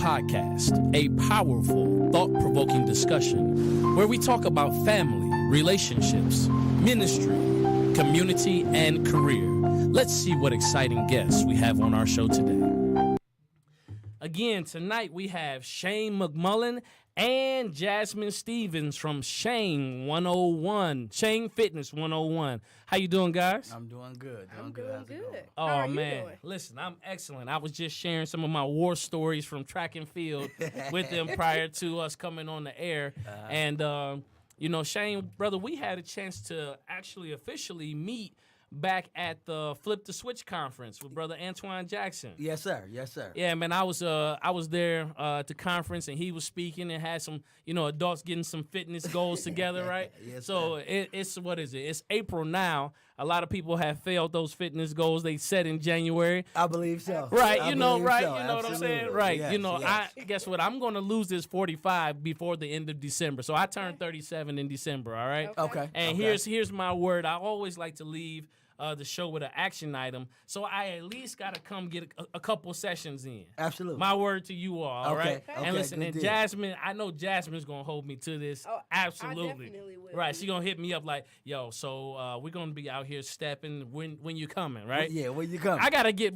Podcast, a powerful, thought-provoking discussion where we talk about family, relationships, ministry, community, and career. Let's see what exciting guests we have on our show today. Again, tonight we have Shane McMullen and Jasmine Stevens from Shane 101, Shane Fitness 101. How you doing, guys? I'm doing good. I'm doing good. Oh, How are you man. doing? Listen, I'm excellent. I was just sharing some of my war stories from track and field with them prior to us coming on the air. And, Shane, brother, we had a chance to actually officially meet back at the Flip the Switch conference with Brother Antoine Jackson. Yes, sir. Yes, sir. Yeah, man, I was there at the conference, and he was speaking and had some, adults getting some fitness goals together, right? Yes, so it's what is it? It's April now. A lot of people have failed those fitness goals they set in January. I believe so. Right, I you know, believe right, so. you know what I'm saying? Absolutely. Right, Yes, I guess what? I'm going to lose this 45 before the end of December. So I turned 37 in December, all right? Okay. And okay. here's my word. I always like to leave the show with an action item, so I at least got to come get a couple sessions in. Absolutely. My word to you all right? Okay, And listen, good and deal. Jasmine, I know Jasmine's going to hold me to this. Oh, Absolutely. I definitely will. Right, she going to hit me up like, yo, so we're going to be out here stepping when you coming, right? Yeah, when you come. I gotta get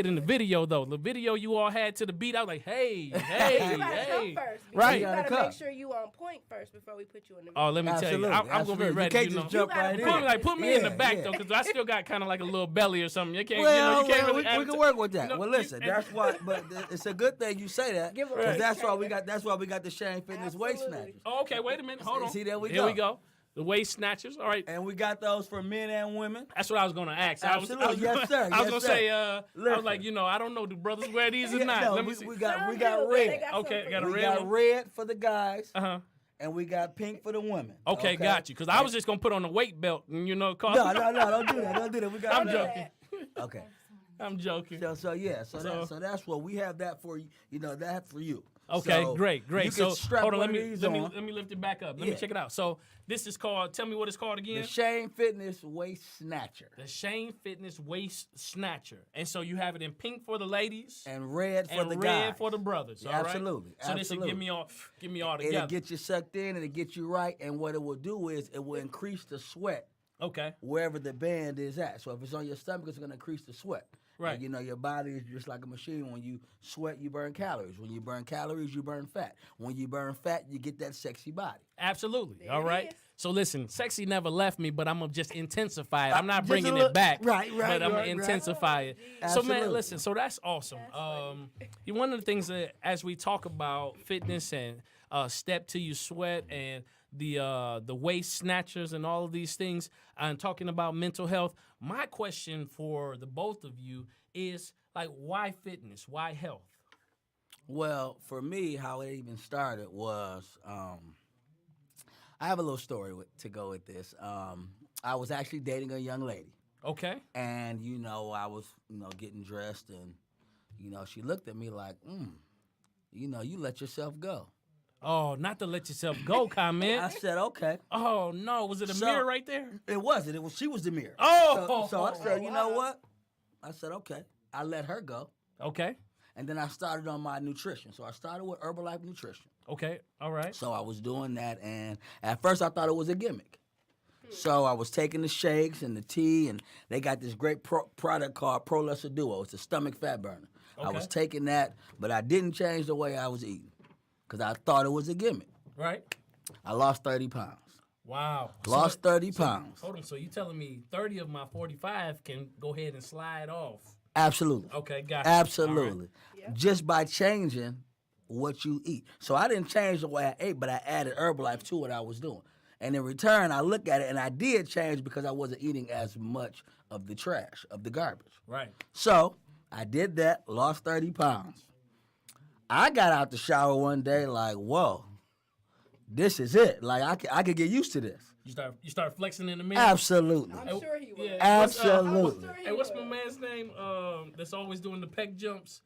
in the video though. The video you all had to the beat, I was like, hey, You gotta come first. Right. You You gotta gotta make come. sure you on point first before we put you in the video. Oh, let me tell you, I'm gonna be Absolutely. ready. You can't You know, just jump You gotta right in. put put me in the back Yeah. though, because I still got kind of like a little belly or something. You can't, Well, you can't really. we can work with that. you know, well, listen, that's why. But it's a good thing you say that Give 'em because a that's why respect. we got the Shane Fitness waist Absolutely. snatchers, Oh, okay, wait a minute, hold on. See, there we Here go. we go. The waist snatchers. All right. and we got those for men and women. That's what I was gonna ask. Absolutely. Yes, sir. I was Yes, gonna sir. say, I was Listen. like, I don't know, do brothers wear these or Yeah, not? no, Let me see. we got Some do, red. but they got Okay, some for got a you. We red got one? red for the guys, Uh-huh. and we got pink for the women. Okay, got you. Because I was just gonna put on the weight belt, and cause No, don't do that. Don't do that. We got. I'm red. joking. Okay. I'm joking. So that's what we have that for you. That for you. Okay, So great. You So can strap hold on, one let of me these let me on. let me lift it back up. Let me Yeah. check it out. So this is called. Tell me what it's called again. The Shane Fitness Waist Snatcher The Shane Fitness Waist Snatcher. And so you have it in pink for the ladies and red for and the red guys. for the brothers. Yeah, all right? absolutely, So this will give absolutely. me all It'll together. get you sucked in and it'll get you right. And what it will do is it will increase the sweat Okay. wherever the band is at. So if it's on your stomach, it's going to increase the sweat. Right. And, your body is just like a machine. When you sweat, you burn calories. When you burn calories, you burn fat. When you burn fat, you get that sexy body. Absolutely. There all it right. is. So listen, sexy never left me, but I'm gonna just intensify it. I'm not Just bringing a little- it back. right, But I'm gonna right. intensify it. So Absolutely. man, listen. So that's awesome. One of the things that as we talk about fitness and step till you sweat and the waist snatchers and all of these things, and talking about mental health. My question for the both of you is like, why fitness? Why health? Well, for me, how it even started was I have a little story to go with this. I was actually dating a young lady. Okay. And, I was, getting dressed and, she looked at me like, you let yourself go. Oh, not to let yourself go comment. I said, okay. Oh no, was it a So- mirror right there? It wasn't. She was the mirror. Oh! So I said, you know what? I said, okay. I let her go. Okay. And then I started on my nutrition. So I started with Herbalife Nutrition. Okay. All right. So I was doing that. And at first I thought it was a gimmick. So I was taking the shakes and the tea, and they got this great product called Pro Lesser Duo. It's a stomach fat burner. I was Okay. taking that, but I didn't change the way I was eating because I thought it was a gimmick. Right. I lost 30 pounds. Wow. Lost 30 pounds. Hold on. So you telling me 30 of my 45 can go ahead and slide off? Absolutely. Okay. Got you. Absolutely. Yeah. Just by changing what you eat. So I didn't change the way I ate, but I added Herbalife to what I was doing. And in return, I look at it, and I did change because I wasn't eating as much of the trash, of the garbage. Right. So I did that, lost 30 pounds. I got out the shower one day like, whoa, this is it. Like, I could get used to this. You start flexing in the mirror. Absolutely. I'm sure he will. Yeah. Absolutely. Hey, what's my man's name? That's always doing the pec jumps.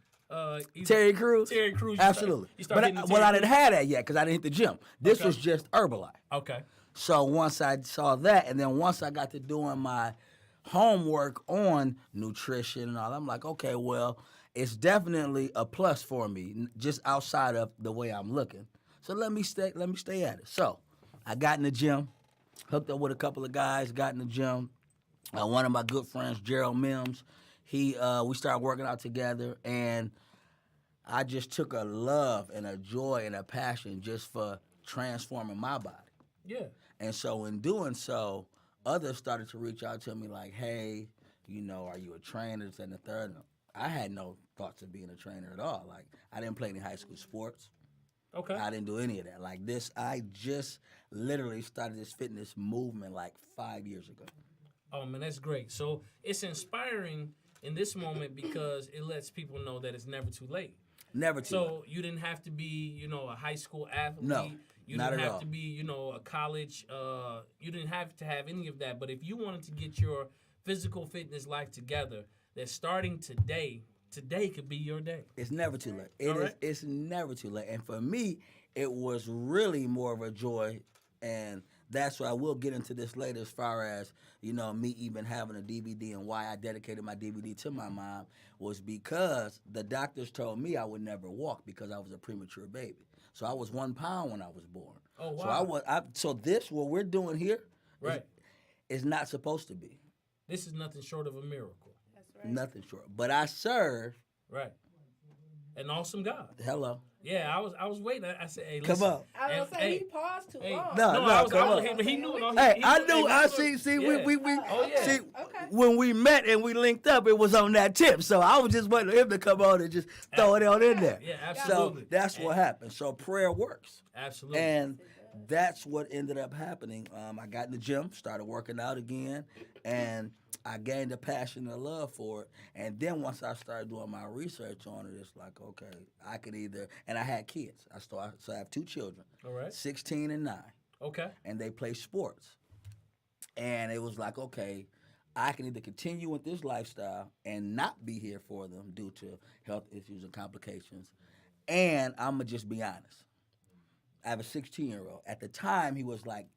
Terry Crews? Terry Crews. Absolutely. You start hitting the I Terry didn't have that yet because I didn't hit the gym. This Okay. was just Herbalife. Okay. So once I saw that, and then once I got to doing my homework on nutrition and all, I'm like, okay, well, it's definitely a plus for me, just outside of the way I'm looking. So let me stay at it. So I got in the gym, hooked up with a couple of guys, got in the gym. One of my good friends, Gerald Mims, we started working out together, and I just took a love and a joy and a passion just for transforming my body. Yeah. And so in doing so, others started to reach out to me like, hey, are you a trainer? This and the third. I had no thoughts of being a trainer at all. Like, I didn't play any high school sports. Okay. I didn't do any of that. Like this, I just literally started this fitness movement like 5 years ago. Oh, man, that's great. So it's inspiring in this moment because it lets people know that it's never too late. Never too late. So you didn't have to be, a high school athlete. No, you not didn't at have all. to be, a college. You didn't have to have any of that. But if you wanted to get your physical fitness life together, that starting today could be your day. It's never too late. It's never too late. And for me, it was really more of a joy, and that's why I will get into this later as far as, me even having a DVD and why I dedicated my DVD to my mom was because the doctors told me I would never walk because I was a premature baby. So I was 1 pound when I was born. Oh, wow. So this, what we're doing here, Right. is not supposed to be. This is nothing short of a miracle. That's right. Nothing short. But I serve, Right. An awesome God. hello, Yeah, I was waiting. I said, hey, come listen. on. I was And- gonna say hey, he paused too hey, long. No, I was come on. looking, but he knew. No, Hey, he I knew- knew. hey, I look, see. yeah. We. Oh, yeah. See, Okay. when we met and we linked up, it was on that tip. So I was just waiting for him to come on and just throw it on in there. Yeah, So absolutely. that's what happened. So prayer works, Absolutely. and that's what ended up happening. I got in the gym, started working out again, and I gained a passion and a love for it. And then once I started doing my research on it, it's like, okay, I could either. And I had kids. So I have 2 children, All right. 16 and 9. Okay. And they play sports. And it was like, okay, I can either continue with this lifestyle and not be here for them due to health issues and complications, and I'm going to just be honest. I have a 16-year-old. At the time, he was like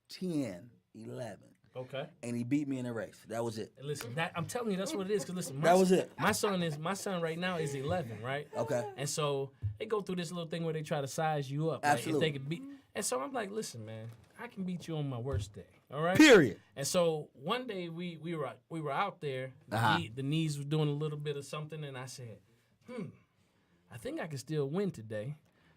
10, 11, Okay. and he beat me in a race. That was it. And listen, I'm telling you, that's what it is. Cause listen, That was it. My son right now is 11, right? Okay. And so they go through this little thing where they try to size you up. Absolutely. Like if they could beat. And so I'm like, listen, man, I can beat you on my worst day. All right. Period. And so one day we were out there. The knees was doing a little bit of something, and I said, I think I can still win today.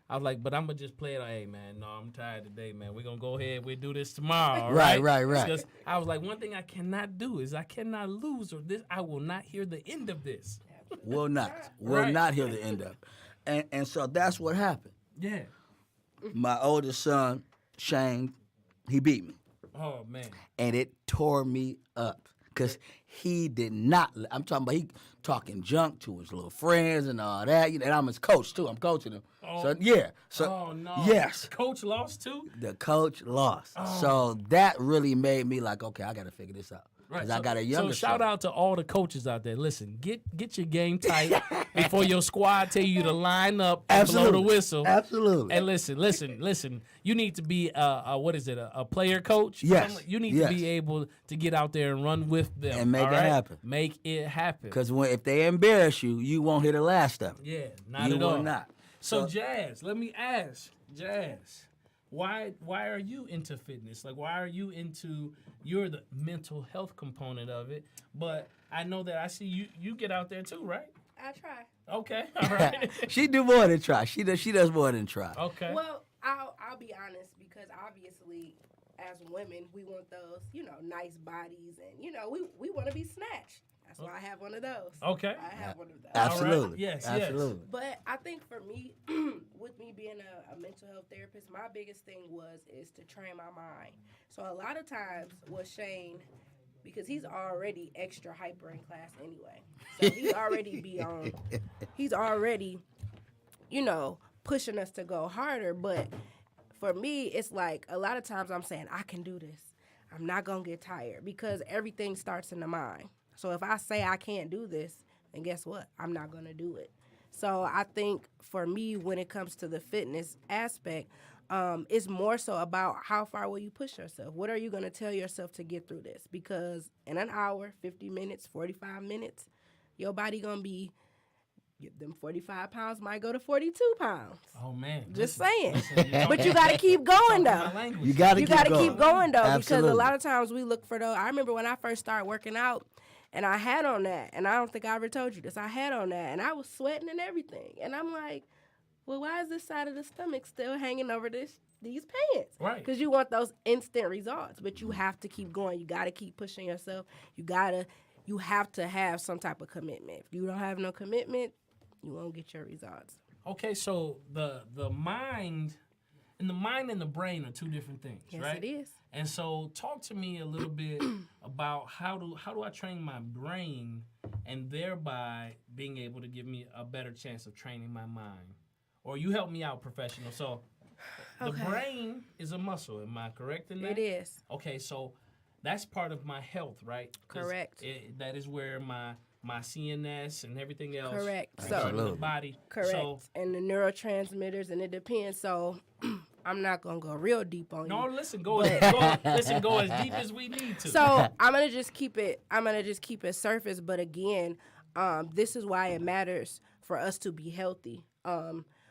I was like, but I'm gonna just play it. Hey, man, no, I'm tired today, man. We're gonna go ahead. We'll do this tomorrow. all Right. Because I was like, one thing I cannot do is I cannot lose, or this I will not hear the end of this. Will not. Will Right. not hear the end of it. And so that's what happened. Yeah. My oldest son, Shane, he beat me. Oh man. And it tore me up because he did not. I'm talking about he talking junk to his little friends and all that. And I'm his coach too. I'm coaching him. So yeah. So Oh no. yes, Coach lost too. the coach lost. Oh. So that really made me like, okay, I got to figure this out. Right. Because I got a younger So shout son. out to all the coaches out there. Listen, get your game tight before your squad tell you to line up and blow the whistle. Absolutely. And listen. You need to be a player coach? Yes, You need yes. to be able to get out there and run with them. And make all it right? happen. Make it happen. Because if they embarrass you, you won't hear the last of it. Yeah, not You at will all. not. So Jazz, let me ask, Jazz, why are you into fitness? Like, why are you into? You're the mental health component of it, but I know that I see you get out there too, right? I try. Okay, all right. She do more than try. She does more than try. Okay. Well, I'll be honest because obviously, as women, we want those, nice bodies, and we want to be snatched. That's why I have one of those. Okay. I have one of those. Absolutely. All right. Yes, Absolutely. But I think for me, with me being a mental health therapist, my biggest thing is to train my mind. So a lot of times with Shane, because he's already extra hyper in class anyway, so he's already pushing us to go harder. But for me, it's like a lot of times I'm saying I can do this. I'm not gonna get tired because everything starts in the mind. So if I say I can't do this, then guess what? I'm not going to do it. So I think for me, when it comes to the fitness aspect, it's more so about how far will you push yourself? What are you going to tell yourself to get through this? Because in an hour, 50 minutes, 45 minutes, your body going to be them 45 pounds might go to 42 pounds. Oh man, Just listen, saying. listen, But you got to keep going, though. You got to You keep got to going. keep going, though, because Absolutely. a lot of times we look for those. I remember when I first started working out, and I had on that, and I don't think I ever told you this. I had on that, and I was sweating and everything. And I'm like, well, why is this side of the stomach still hanging over these pants? Right. Because you want those instant results, but you have to keep going. You got to keep pushing yourself. You have to have some type of commitment. If you don't have no commitment, you won't get your results. Okay, so the mind and the brain are two different things, Yes, right? it is. And so talk to me a little bit about how do I train my brain and thereby being able to give me a better chance of training my mind. Or you help me out, professional. So the brain is a muscle, am I correct in that? It is. Okay, so that's part of my health, right? Correct. That is where my CNS and everything else. Correct. So in the body. Correct. So, and the neurotransmitters, and it depends. So I'm not gonna go real deep on no, you. listen, go as deep as we need to. So I'm gonna just keep it surface. But again, this is why it matters for us to be healthy.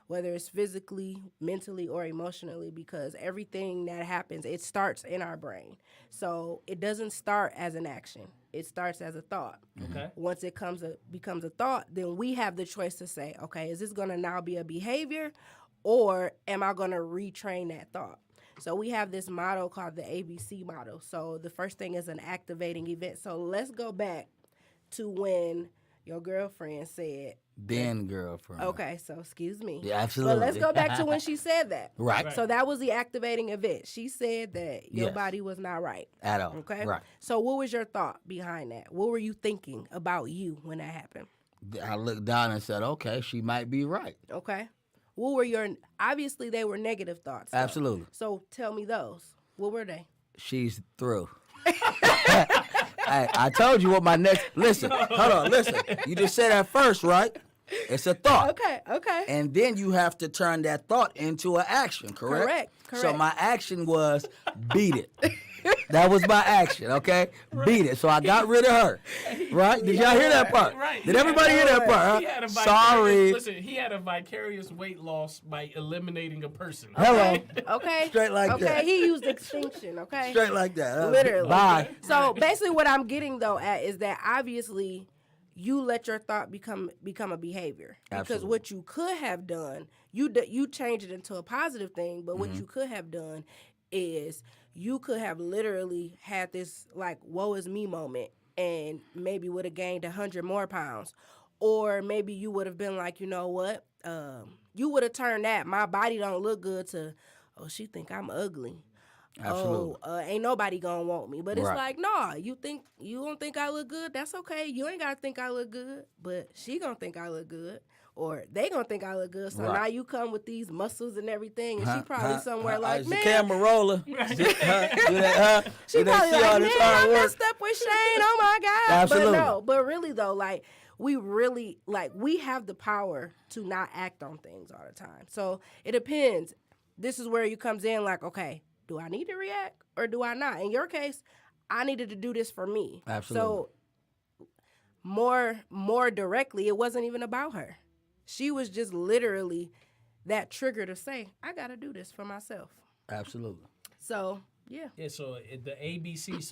Whether it's physically, mentally, or emotionally, because everything that happens, it starts in our brain. So it doesn't start as an action. It starts as a thought. Okay. Once it becomes a thought, then we have the choice to say, okay, is this going to now be a behavior, or am I going to retrain that thought? So we have this model called the ABC model. So the first thing is an activating event. So let's go back to when your girlfriend said, Then girlfriend. okay, so excuse me. Yeah, absolutely. But let's go back to when she said that. Right. So that was the activating event. She said that your Yes. body was not right. At all. Okay? Right. So what was your thought behind that? What were you thinking about you when that happened? I looked down and said, okay, she might be right. Okay? What were obviously they were negative thoughts. Though. Absolutely. So tell me those. What were they? She's through. I told you what my next. Listen, hold on, listen. You just said that first, right? It's a thought. Okay. And then you have to turn that thought into an action, correct? Correct. So my action was beat it. That was my action, okay? Right. Beat it. So I got rid of her, right? Did y'all hear that part? Right. Did everybody hear that part? Huh? Sorry. Listen, he had a vicarious weight loss by eliminating a person. Hello. Okay. Straight like that. Okay, he used extinction, okay? Straight like that. Literally. Bye. So basically what I'm getting though at is that obviously you let your thought become a behavior. Because Absolutely. what you could have done, you change it into a positive thing, but what you could have done is you could have literally had this like woe is me moment and maybe would have gained 100 more pounds. Or maybe you would have been like, you know what? You would have turned that my body don't look good to, oh, she think I'm ugly. Absolutely. Oh, ain't nobody gonna want me. But it's Right. like, nah, you don't think I look good? That's okay. You ain't gotta think I look good, but she gonna think I look good. Or they gonna think I look good. So Right. now you come with these muscles and everything, and she probably somewhere Is like, the man. camera rolling? She Do probably see all like, this man, I hard work? messed up with Shane. Oh my God. Absolutely. But really though, like we have the power to not act on things all the time. So it depends. This is where you comes in like, okay, do I need to react or do I not? In your case, I needed to do this for me. Absolutely. So more directly, it wasn't even about her. She was just literally that trigger to say, I got to do this for myself. Absolutely. So, yeah. Yeah, so the ABC,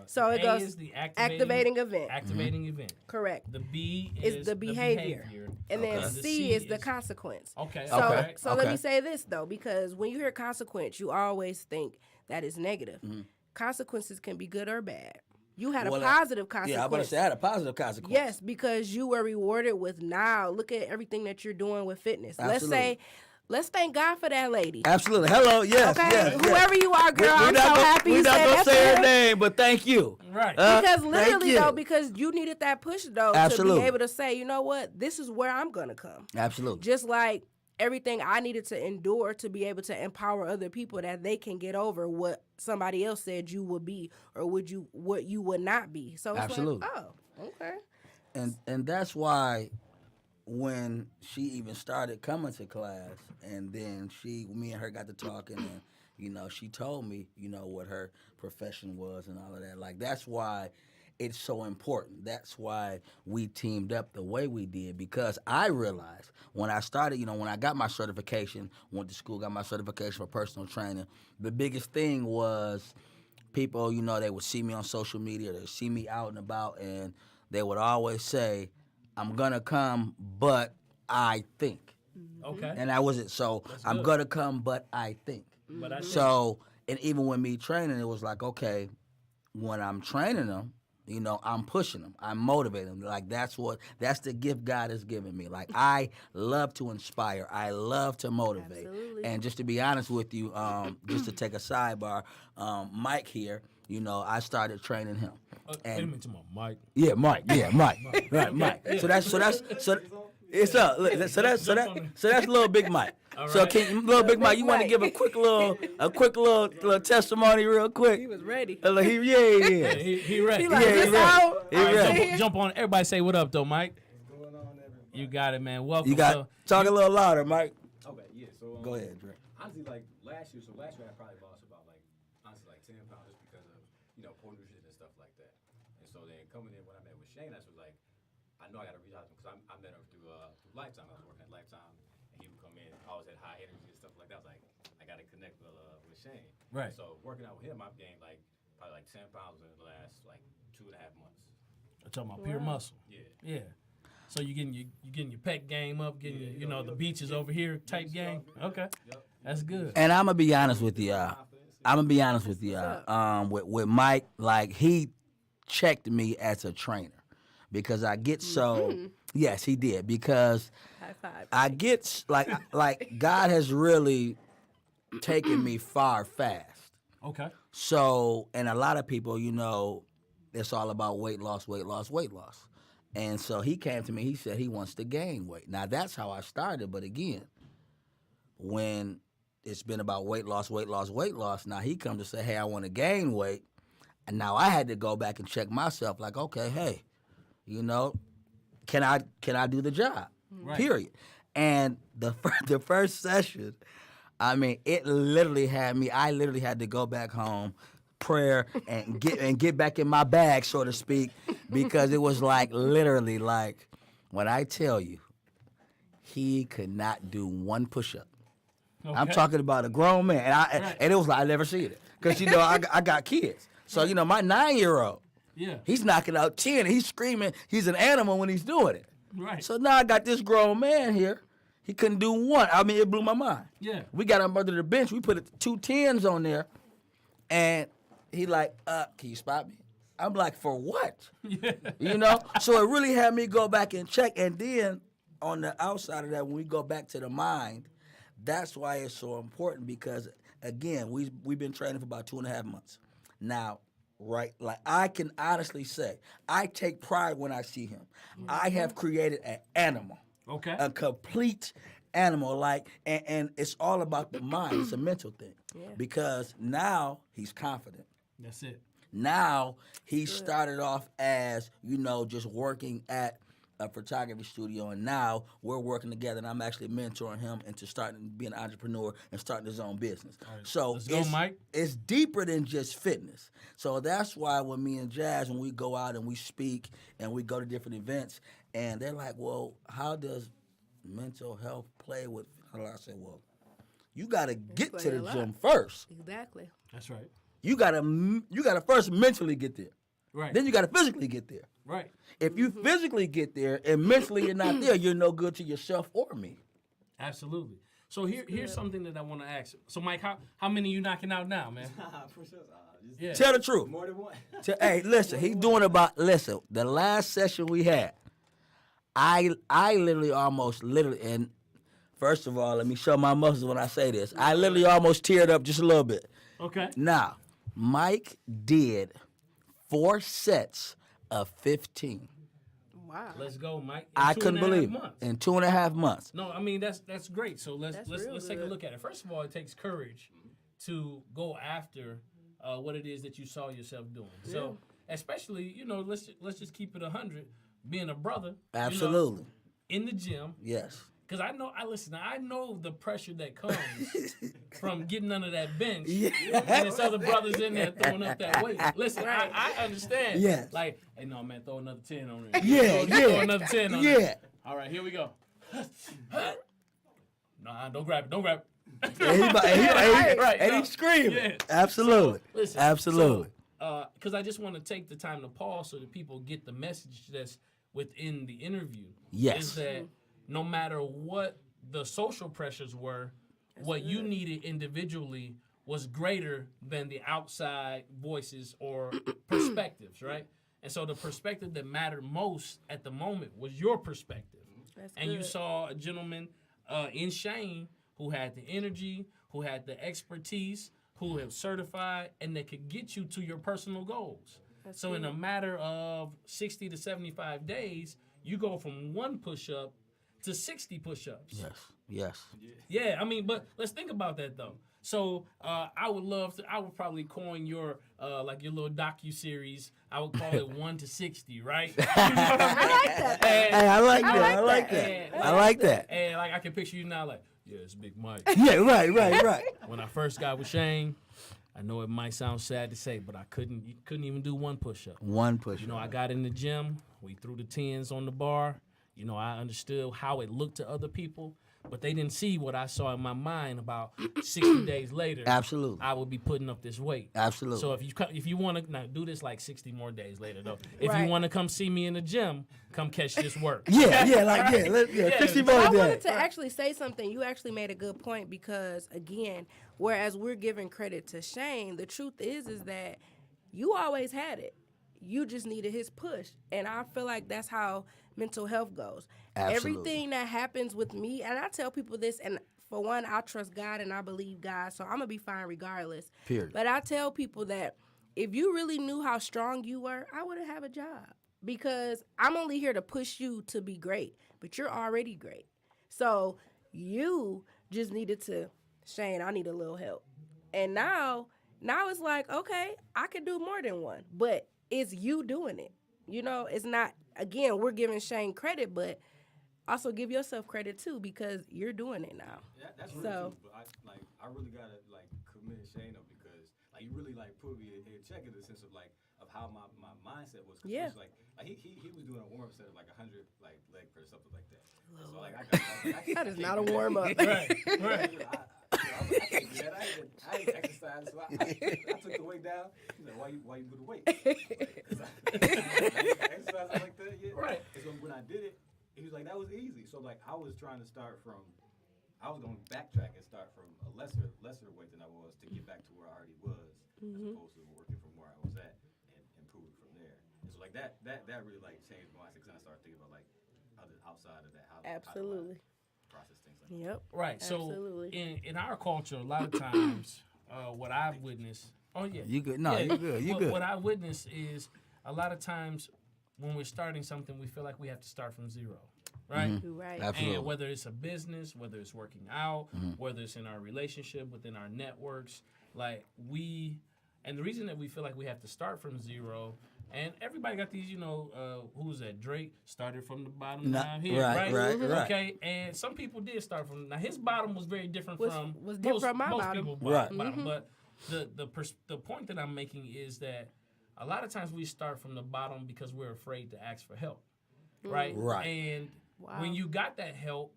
So it A goes is the activating event. Activating event. Correct. The B Is the behavior. And then Okay. C is the consequence. Okay. So, Okay. so let me say this, though, because when you hear consequence, you always think that is negative. Consequences can be good or bad. You had a positive consequence. Yeah, I'm going to say I had a positive consequence. Yes, because you were rewarded with now. Look at everything that you're doing with fitness. Absolutely. Let's thank God for that lady. Absolutely. Hello. Yes. Okay, Yes, whoever you are, girl, I'm so happy We're you not said going to that. say her to name, but thank you. Right. Because Thank literally, you. though, because you needed that push, though, to Absolutely. be able to say, you know what, this is where I'm going to come. Absolutely. Just like everything I needed to endure to be able to empower other people that they can get over what somebody else said you would be or what you would not be. So it's Absolutely. like, oh, okay. And that's why when she even started coming to class and then me and her got to talking and, you know, she told me, you know, what her profession was and all of that. Like, that's why it's so important. That's why we teamed up the way we did, because I realized when I started, when I got my certification, went to school, got my certification for personal training, the biggest thing was people, they would see me on social media, they would see me out and about, and they would always say, I'm going to come, but I think. Okay. And I wasn't, so I'm going to come, but I think. But I So, and even with me training, it was like, okay, when I'm training them, I'm pushing them, I'm motivating them. Like that's the gift God has given me. Like I love to inspire, I love to motivate. Absolutely. And just to be honest with you, just to take a sidebar, Mike here, I started training him. Wait a minute, to my Mike. Yeah, Mike. Yeah, Mike. Right, Mike. So it's up. So that's little Big Mike. All So right. can little Big Mike, you want to give a quick little testimony real quick? He was ready. Yeah. He ready. He like, Yeah, this he out? He All right, ready. jump on. Everybody say what up, though, Mike. What's going on, everybody? You got it, man. Welcome. You got talk a little louder, Mike. Okay, yeah. So Go ahead, Dre. honestly, like last year, I probably lost about honestly 10 pounds just because of poor nutrition and stuff like that. And so then coming in when I met with Shane, I was like, I know I got to reach out to him because I met him through Lifetime. I was working at Lifetime, and he would come in. I always had high energy and stuff like that. I was like, I got to connect with Shane. Right. So working out with him, I've gained probably 10 pounds in the last 2.5 months. I'm talking about pure muscle. Yeah. Yeah. So you getting your pec game up, getting your, the beaches over here type game. Okay. Yep. That's good. And I'm gonna be honest with you. With Mike, like he checked me as a trainer because I get so. Yes, he did because High five. I get like God has really taken me far fast. Okay. So, and a lot of people, it's all about weight loss. And so he came to me, he said he wants to gain weight. Now, that's how I started. But again, when it's been about weight loss, now he come to say, hey, I want to gain weight. And now I had to go back and check myself like, okay, hey, can I do the job? Right. Period. And the first session, I mean, I literally had to go back home, prayer, and get back in my bag, so to speak, because it was literally when I tell you, he could not do one push-up. Okay. I'm talking about a grown man, and it was like I never seen it, because I got kids, so my 9-year-old, he's knocking out 10, and he's screaming, he's an animal when he's doing it. Right. So now I got this grown man here. He couldn't do one. I mean, it blew my mind. Yeah. We got him under the bench. We put 2 10s on there, and he like, can you spot me? I'm like, for what? Yeah. So it really had me go back and check. And then on the outside of that, when we go back to the mind, that's why it's so important because, again, we've been training for about 2.5 months. Now, right, like I can honestly say, I take pride when I see him. I have created an animal. Okay. A complete animal, and it's all about the mind. It's a mental thing. Yeah. Because now he's confident. That's it. Now he started off as, just working at a photography studio, and now we're working together, and I'm actually mentoring him into starting to be an entrepreneur and starting his own business. Right. So Let's go, Mike. It's deeper than just fitness. So that's why when me and Jazz, when we go out and we speak and we go to different events, and they're like, well, how does mental health play with, I said, well, you got to get to the gym first. Exactly. That's right. You gotta first mentally get there. Right. Then you gotta physically get there. Right. If you physically get there and mentally you're not there, you're no good to yourself or me. Absolutely. So here's something that I want to ask. So Mike, how many you knocking out now, man? For sure. Yeah. Tell the truth. More than one. Hey, listen, the last session we had, I literally, and first of all, let me show my muscles when I say this. I literally almost teared up just a little bit. Okay. Now, Mike did 4 sets of 15. Wow. Let's go, Mike. I couldn't believe it. In 2.5 months. No, I mean that's great. So let's real take a good. look at it. First of all, it takes courage to go after what it is that you saw yourself doing. So especially, let's just keep it 100. Being a brother, Absolutely. in the gym, Yes. Because I know the pressure that comes from getting under that bench. Yeah. And there's other brothers in there throwing up that weight. Listen, I understand. Yes. Like, hey, no, man, throw another 10 on there. Yeah, Throw another 10 on yeah. there. All right, here we go. Nah, don't grab it. Don't grab it. And he's screaming. Yeah. Absolutely. So, listen, Absolutely. Because I just want to take the time to pause so that people get the message that's within the interview. Yes. Is that no matter what the social pressures were, what you needed individually was greater than the outside voices or perspectives, right? And so the perspective that mattered most at the moment was your perspective. And you saw a gentleman in Shane who had the energy, who had the expertise, who was certified, and that could get you to your personal goals. So in a matter of 60 to 75 days, you go from 1 push-up to 60 push-ups. Yes. Yeah, I mean, but let's think about that, though. So I would probably coin your like your little docu-series. I would call it 1 to 60, right? I like that. I like that. And like I can picture you now like, yeah, it's Big Mike. Yeah, right. When I first got with Shane, I know it might sound sad to say, but I couldn't even do 1 push-up. 1 push-up. You know, I got in the gym. We threw the 10s on the bar. You know, I understood how it looked to other people, but they didn't see what I saw in my mind about 60 days later. Absolutely. I would be putting up this weight. Absolutely. So if you want to, now do this like 60 more days later, though. If you want to come see me in the gym, come catch this work. 60 more I days. wanted to actually say something. You actually made a good point because, again, whereas we're giving credit to Shane, the truth is that you always had it. You just needed his push. And I feel like that's how mental health goes. Absolutely. Everything that happens with me, and I tell people this, and for one, I trust God and I believe God, so I'm going to be fine regardless. Period. But I tell people that if you really knew how strong you were, I wouldn't have a job because I'm only here to push you to be great, but you're already great. So you just needed to, Shane, I need a little help. And now it's like, okay, I can do more than 1, but it's you doing it. You know, it's not, again, we're giving Shane credit, but also give yourself credit too because you're doing it now. Yeah, that's real too. But I really gotta commend Shane though because you really put me in check in the sense of how my mindset was. Cause Yeah. It was he was doing a warm up set of 100 leg press something like that. So I That is not a warm up. Right. I ain't exercised, so I took the weight down. He's like, why you put the weight? Exercise like that, yeah. Right. And so when I did it, he was like, that was easy. So I was trying to start from, I was going to backtrack and start from a lesser weight than I was to get back to where I already was, as opposed to working from where I was at and improving from there. And so that really changed my mindset because I started thinking about outside of that how Absolutely. process things like that. Yep. Right. Absolutely. So in our culture, a lot of times, what I've witnessed. Oh yeah. You good? No, you good. You good. What I witness is a lot of times when we're starting something, we feel like we have to start from zero, right? Right. Absolutely. And whether it's a business, whether it's working out, whether it's in our relationship, within our networks, and the reason that we feel like we have to start from zero, and everybody got these, who was that? Drake started from the bottom down here, right? Right. Okay, and some people did start from. Now his bottom was very different from was different from my most bottom. people's Right. bottom. But the point that I'm making is that a lot of times we start from the bottom because we're afraid to ask for help, right? Right. And when you got that help,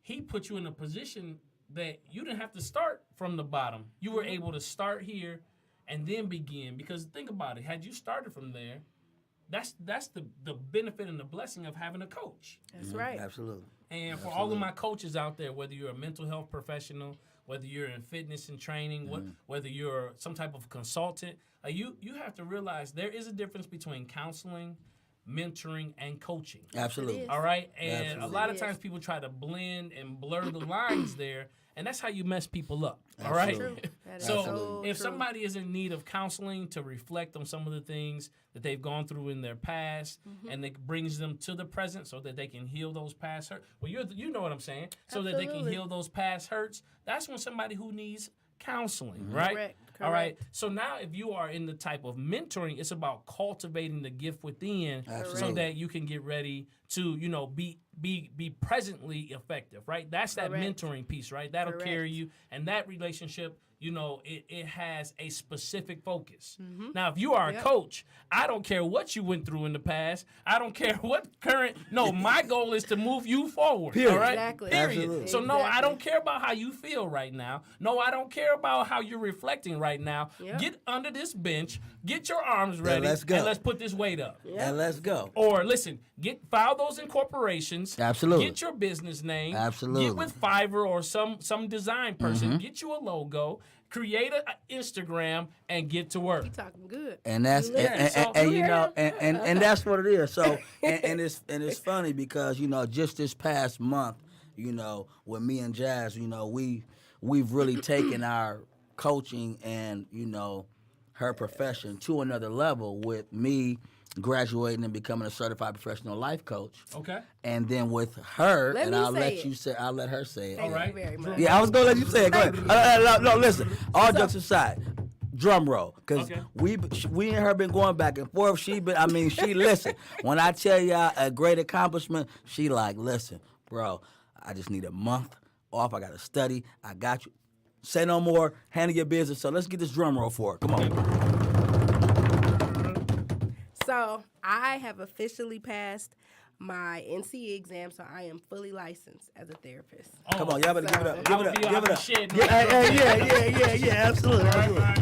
he put you in a position that you didn't have to start from the bottom. You were able to start here and then begin. Because think about it, had you started from there, that's the benefit and the blessing of having a coach. That's right. Absolutely. And for all of my coaches out there, whether you're a mental health professional, whether you're in fitness and training, whether you're some type of consultant, you have to realize there is a difference between counseling, mentoring, and coaching. Absolutely. All right? And Absolutely. a lot of times people try to blend and blur the lines there, and that's how you mess people up. All right? Absolutely. True. That is So so if true. somebody is in need of counseling to reflect on some of the things that they've gone through in their past, and it brings them to the present so that they can heal those past hurts. Well, you know what I'm saying? So that they can Absolutely. heal those past hurts. That's when somebody who needs counseling, right? Correct. All right. So now if you are in the type of mentoring, it's about cultivating the gift within so Absolutely. that you can get ready to, you know, be presently effective, right? That's that Correct. mentoring piece, right? That'll Correct. carry you. And that relationship, you know, it has a specific focus. Now, if you are a coach, I don't care what you went through in the past. I don't care what no, my goal is to move you forward. Period. All right? Exactly. Period. Absolutely. So no, I Exactly. don't care about how you feel right now. No, I don't care about how you're reflecting right now. Yep. Get under this bench, get your arms ready, let's go. and let's put this weight up. And let's go. Or listen, file those incorporations. Absolutely. Get your business name. Absolutely. Get with Fiverr or some design person. Get you a logo. Create an Instagram and get to work. You talking good. And that's Yeah, and you you know hear and that's what it is. So and it's funny because, you know, just this past month, you know, with me and Jazz, you know, we've really taken our coaching and, you know, her profession to another level with me graduating and becoming a certified professional life coach. Okay. And then with her, Let and me I'll say let it. you say, I'll let her say it. Thank right. you very much. Yeah, I was gonna let you say it. Go ahead. No, listen. All jokes aside, drum roll, because Okay. we and her been going back and forth. She listen. When I tell y'all a great accomplishment, she like, listen, bro. I just need a month off. I gotta study. I got you. Say no more. Handle your business. So let's get this drum roll for it. Come on. So I have officially passed my NCE exam, so I am fully licensed as a therapist. Come on, y'all better give it up. Give it up. Give it up. Shit, Yeah. Absolutely.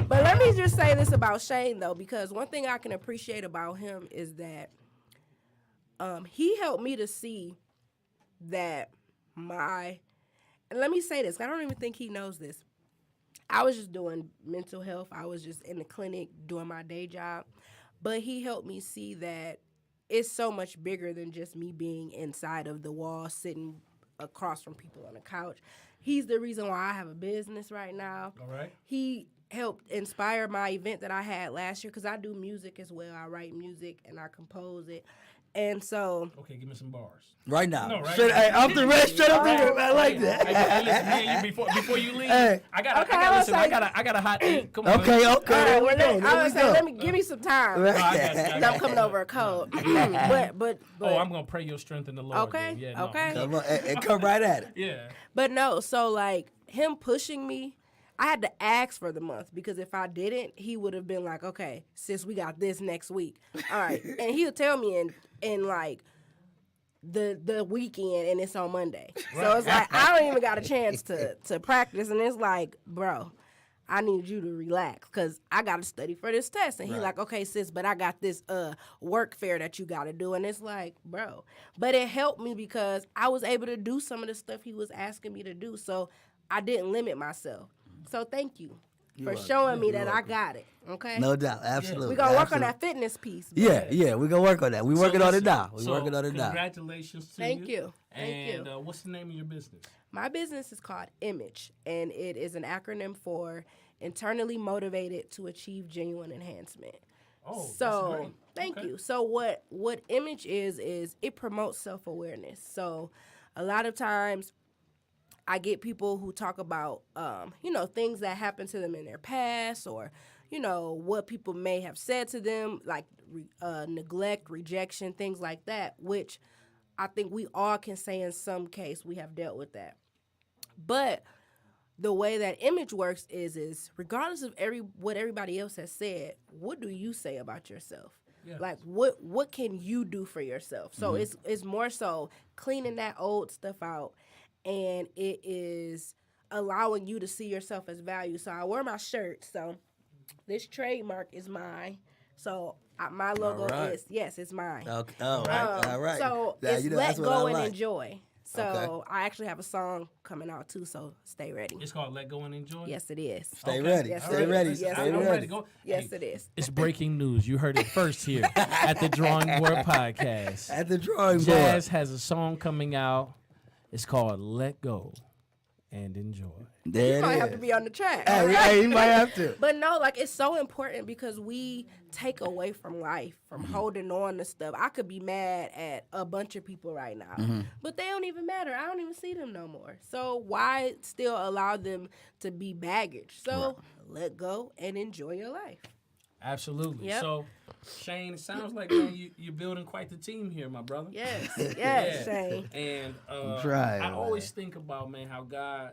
But let me just say this about Shane, though, because one thing I can appreciate about him is that he helped me to see that and let me say this, I don't even think he knows this. I was just doing mental health. I was just in the clinic doing my day job. But he helped me see that it's so much bigger than just me being inside of the wall, sitting across from people on the couch. He's the reason why I have a business right now. All right. He helped inspire my event that I had last year because I do music as well. I write music and I compose it. And so... Okay, give me some bars. Right now. No, right Straight, now. hey, off the red, straight up in here. I like that. Hey, listen, man, before you leave, Hey. I got a hot 8. Come on. Okay. All right, There we well, go. I was There saying, we let go. me give me some time. Right. No, I got you, I And got I'm coming you. over a cold. but Oh, I'm gonna pray your strength in the Lord. Okay, then. Yeah, no, okay. Come on, and come right at it. Yeah. But no, so like him pushing me, I had to ask for the month because if I didn't, he would have been like, okay, sis, we got this next week. All right. And he'll tell me in like the weekend and it's on Monday. So it's like I don't even got a chance to practice, and it's like, bro, I need you to relax because I got to study for this test. And he like, okay, sis, but I got this work fair that you got to do. And it's like, bro. But it helped me because I was able to do some of the stuff he was asking me to do. So I didn't limit myself. So thank you for welcome. showing me You're that I welcome. got it. Okay? No doubt. Absolutely. We're going to work on Absolutely. that fitness piece. Yeah, we're going to work on that. We're working on it now. We're So, working on it now. Congratulations to Thank you. you. Thank And you. What's the name of your business? My business is called Image, and it is an acronym for Internally Motivated to Achieve Genuine Enhancement. Oh, So that's great. thank Okay. you. So what Image is it promotes self-awareness. So a lot of times I get people who talk about things that happened to them in their past, or what people may have said to them, like neglect, rejection, things like that, which I think we all can say in some case we have dealt with that. But the way that Image works is regardless of what everybody else has said, what do you say about yourself? Yes. Like what can you do for yourself? So it's more so cleaning that old stuff out, and it is allowing you to see yourself as value. So I wear my shirt. So this trademark is mine. So my logo All right. it's mine. Okay. All right. So Yeah, it's you know, let that's what go I and like. enjoy. So Okay. I actually have a song coming out too. So stay ready. It's called Let Go and Enjoy. Yes, it is. Stay Okay. ready. Yes, Stay it ready. is. Yes, Stay I'm ready. ready to go. Yes, Hey, it is. It's breaking news. You heard it first here at the Drawing Board Podcast. At the drawing board. Jazz has a song coming out. It's called Let Go and Enjoy. There You might it have is. to be on the track. Hey, you might have to. But no, like it's so important because we take away from life, from Mm-hmm. holding on to stuff. I could be mad at a bunch of people right now, Mm-hmm. but they don't even matter. I don't even see them no more. So why still allow them to be baggage? So let go and enjoy your life. Absolutely. Yep. So, Shane, it sounds like, man, you're building quite the team here, my brother. Yes, Shane. And trying, I man. always think about, man, how God,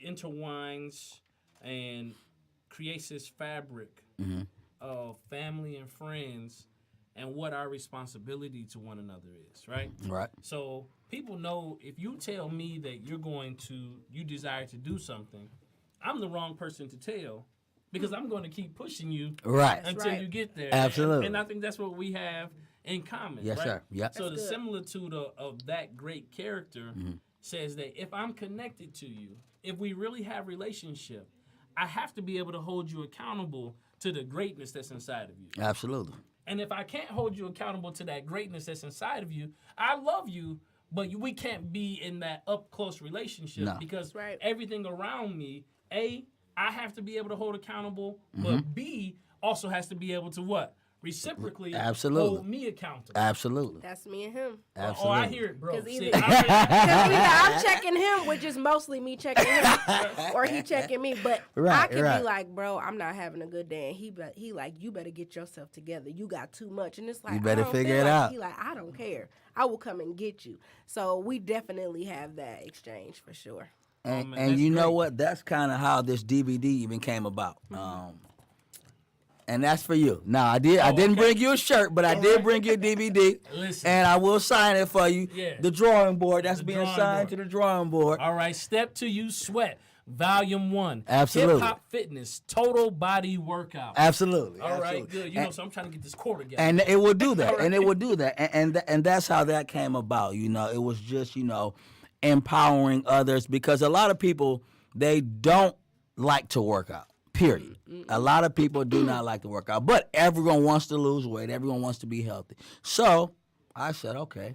intertwines and creates this fabric of family and friends and what our responsibility to one another is, right? Right. So people know if you tell me that you desire to do something, I'm the wrong person to tell because I'm going to keep pushing you Right. until you get there. Absolutely. And I think that's what we have in common. Yes, right? sir. Yep. So That's the good. similitude of that great character says that if I'm connected to you, if we really have relationship, I have to be able to hold you accountable to the greatness that's inside of you. Absolutely. And if I can't hold you accountable to that greatness that's inside of you, I love you, but we can't be in that up close relationship No. because Right. everything around me, A, I have to be able to hold accountable, but B also has to be able to what? Reciprocally Absolutely. hold me accountable. Absolutely. That's me and him. Absolutely. Oh, I hear it, bro. Because See, either, I'm checking him, which is mostly me checking him, or he checking me. But I Right, can right. be like, bro, I'm not having a good day, and he like, you better get yourself together. You got too much, and it's like, You better I don't figure feel it like out. He like, I don't care. I will come and get you. So we definitely have that exchange for sure. And, man, and that's you know great. what? That's kind of how this DVD even came about. And that's for you. Now I didn't okay. bring you a shirt, but I did right. bring you a DVD. Listen. And I will sign it for you. Yeah. The drawing board that's The being drawing signed board. to the drawing board. All right, Step to You Sweat, Volume 1. Absolutely. Hip Hop Fitness, Total Body Workout. Absolutely. All right, absolutely. good. So I'm trying to get this quarter together. And it would do that. And it would do that. And that's how that came about. It was just, empowering others because a lot of people, they don't like to work out, period. A lot of people do not like to work out, but everyone wants to lose weight. Everyone wants to be healthy. So I said, okay,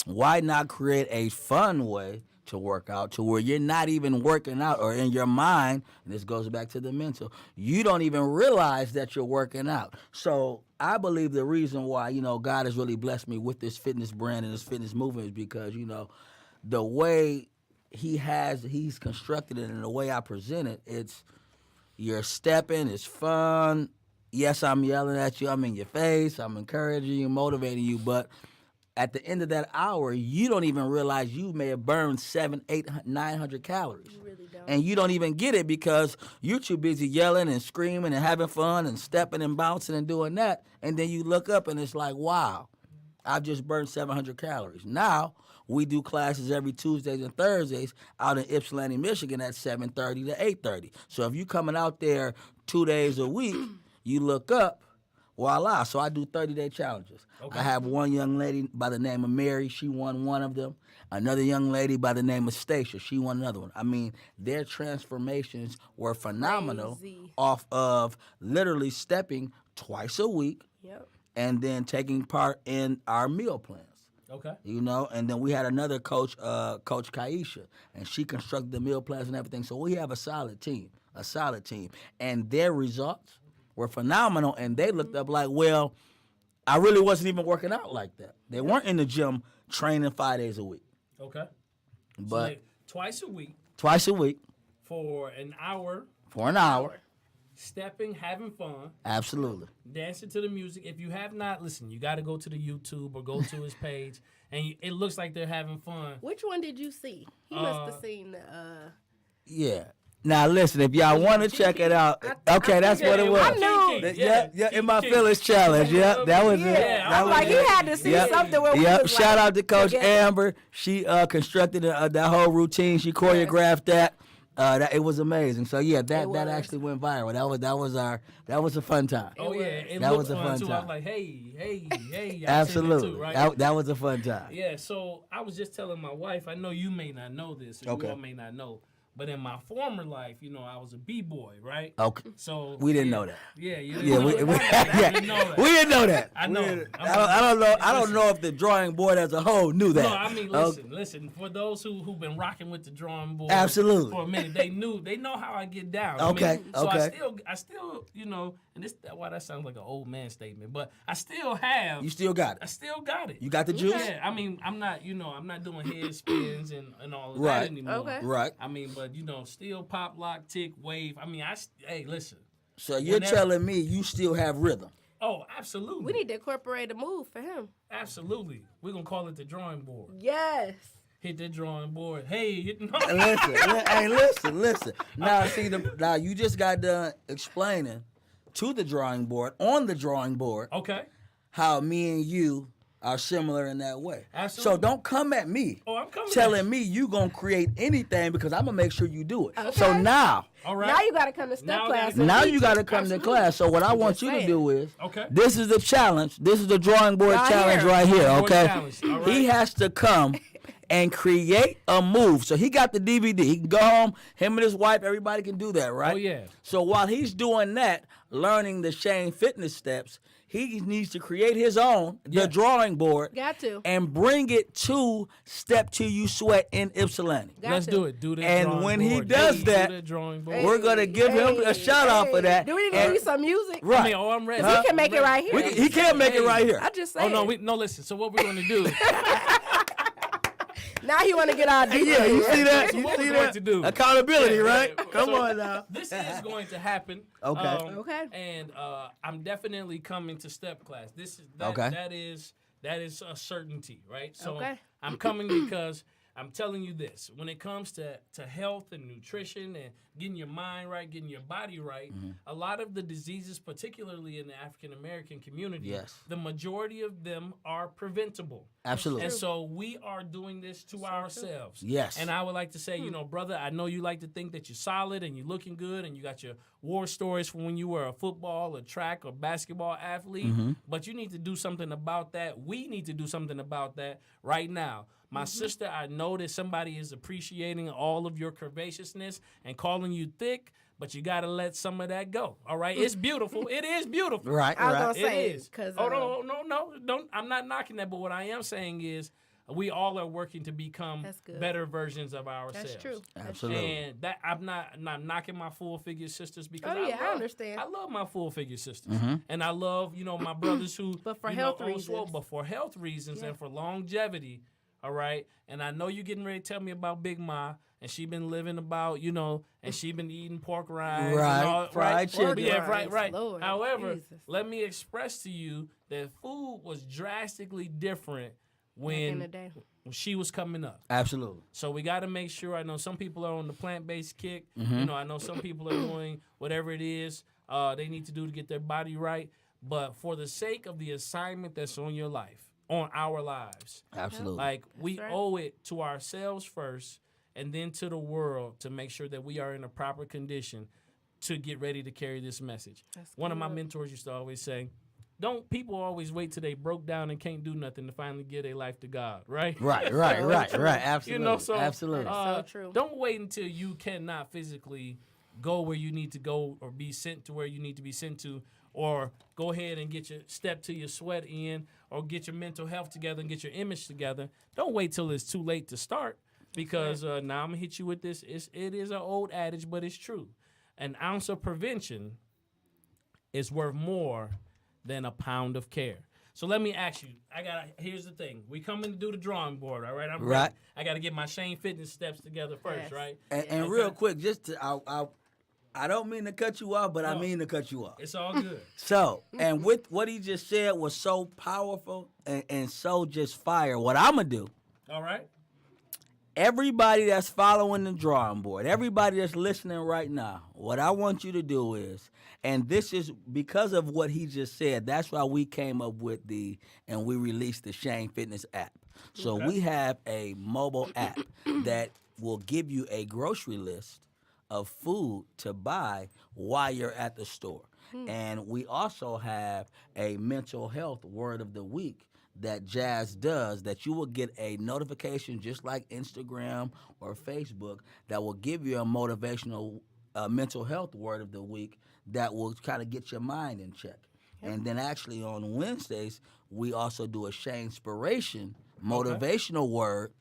why not create a fun way to work out to where you're not even working out or in your mind, and this goes back to the mental, you don't even realize that you're working out. So I believe the reason why, God has really blessed me with this fitness brand and this fitness movement is because, the way he's constructed it and the way I present it, you're stepping, it's fun. Yes, I'm yelling at you, I'm in your face, I'm encouraging you, motivating you, but at the end of that hour, you don't even realize you may have burned 700, 800, 900 calories. You really don't. And you don't even get it because you're too busy yelling and screaming and having fun and stepping and bouncing and doing that. And then you look up and it's like, wow, I've just burned 700 calories. Now, we do classes every Tuesdays and Thursdays out in Ypsilanti, Michigan at 7:30 to 8:30. So if you're coming out there 2 days a week, you look up, voila. So I do 30-day challenges. Okay. I have one young lady by the name of Mary. She won one of them. Another young lady by the name of Stacia. She won another one. I mean, their transformations were phenomenal Crazy. off of literally stepping twice a week Yep. and then taking part in our meal plans. Okay. And then we had another coach, Coach Kaisha, and she constructed the meal plans and everything. So we have a solid team. And their results were phenomenal, and they looked up like, well, I really wasn't even working out like that. They weren't in the gym training 5 days a week. Okay. But So like twice a week twice a week for an hour, for an hour. stepping, having fun, Absolutely. dancing to the music. If you have not, listen, you got to go to the YouTube or go to his page, and it looks like they're having fun. Which one did you see? He must have seen the. Yeah. Now listen, if y'all want to check it out, okay, that's what it was. I knew. Yeah, in my Phyllis challenge. Yeah, that was it. Yeah, That I'm was like, he it. had to see Yep. something where we Yep. was Shout like, out to Coach together. Amber. She constructed that whole routine. She choreographed that. It was amazing. So yeah, that was. actually went viral. That was a fun time. Oh yeah, it That looked was a fun fun too. I time. was like, hey. I seen that Absolutely. too, right? That was a fun time. Yeah, so I was just telling my wife, I know you may not know this, or Okay. you all may not know, but in my former life, I was a B-boy, right? Okay. So We didn't know that. Yeah, you Yeah, didn't know that. I didn't know that. we didn't know that. I know. We didn't- I'm I don't know. I don't listen. know if the drawing board as a whole knew that. No, I mean, listen. For those who've been rocking with the drawing board, Absolutely. for a minute, they know how I get down. Okay, So okay. I still, and why that sounds like an old man statement, but I still have. You still got I it. still got it. You got the juice. Yeah, I mean, I'm not doing head spins and all of Right. that anymore. Okay. Right. I mean, but still pop, lock, tick, wave. I mean, hey, listen. So you're telling me you still have rhythm? Oh, absolutely. We need to incorporate a move for him. Absolutely. We're going to call it the drawing board. Yes. Hit that drawing board. Hey, Listen. Now, now you just got done explaining to the drawing board, on the drawing board, okay, how me and you are similar in that way. Absolutely. So don't come at me I'm coming telling me you going to create anything because I'm going to make sure you do it. Okay. So now, all right. Now you got to come to step class. Now you got to come to class. So what I want you to do is, okay, this is the challenge. This is the drawing board Right challenge here. right here, Drawing board okay? challenge. All right. He has to come and create a move. So he got the DVD. He can go home, him and his wife, everybody can do that, right? Oh, yeah. So while he's doing that, learning the Shane Fitness steps, he needs to create his own, the drawing board. Got to. And bring it to Step Till You Sweat in Ypsilanti. Let's do it. Do that And drawing when board. he does Do that, drawing board. we're going to give him a shout out for that. Do we need to And- give you some music? Right. I mean, I'm ready. He can make it right here. He can't make it right here. I just say. Oh, no, listen. So what we're going to do, Now he want to get out. Yeah, you see that? So You what see we're going that? to do. Accountability, Yeah, right? yeah. Come So on now. this is going to happen. Okay. Okay. And I'm definitely coming to step class. This is Okay. that is a certainty, right? So Okay. I'm coming because I'm telling you this. When it comes to health and nutrition and getting your mind right, getting your body right, a lot of the diseases, particularly in the African American community, Yes. the majority of them are preventable. Absolutely. And so we are doing this to ourselves. Yes. And I would like to say, brother, I know you like to think that you're solid and you're looking good and you got your war stories from when you were a football or track or basketball athlete, but you need to do something about that. We need to do something about that right now. My sister, I know that somebody is appreciating all of your curvaceousness and calling you thick, but you got to let some of that go. All right? It's beautiful. It is beautiful. Right, I was right. gonna say It is. because Oh, no. Don't. I'm not knocking that, but what I am saying is we all are working to become That's good. better versions of ourselves. that's true. Absolutely. And that I'm not knocking my full figure sisters because Oh, yeah, I understand. I love my full figure sisters, and I love my brothers who But for you health know, on swole, reasons. but for health reasons Yeah. and for longevity. All right, and I know you're getting ready to tell me about Big Ma, and she been living about and she been eating pork rinds, Right, and all, fried right? chicken. Yeah, Rinds, right. Lord However, Jesus. let me express to you that food was drastically different Back in the when day. she was coming up. Absolutely. So we got to make sure. I know some people are on the plant-based kick. Mm-hmm. I know some people are doing whatever it is they need to do to get their body right. But for the sake of the assignment that's on your life, on our lives, Absolutely. like we right. owe it to ourselves first and then to the world to make sure that we are in a proper condition to get ready to carry this message. That's One of my good. mentors used to always say, don't people always wait till they broke down and can't do nothing to finally give their life to God, right? Right. Absolutely. So Absolutely. So true. Don't wait until you cannot physically go where you need to go or be sent to where you need to be sent to, or go ahead and get your step to your sweat in, or get your mental health together and get your image together. Don't wait till it's too late to start, because now I'm going to hit you with this. It is an old adage, but it's true. An ounce of prevention is worth more than a pound of care. So let me ask you. Here's the thing. We coming to do the drawing board, all right? I'm Right. ready. I got to get my Shane Fitness steps together first, Yes. right? And Okay. real quick, just to, I don't mean to cut you off, but I No. mean to cut you off. It's all good. So, and with what he just said was so powerful and so just fire. What I'm going to do, All right? everybody that's following the drawing board, everybody that's listening right now, what I want you to do is, and this is because of what he just said, that's why we came up with and we released the Shane Fitness app. So we have a mobile app that will give you a grocery list of food to buy while you're at the store. And we also have a mental health word of the week that Jazz does, that you will get a notification just like Instagram or Facebook that will give you a motivational mental health word of the week that will kind of get your mind in check. And then actually on Wednesdays, we also do a Shane-spiration motivational word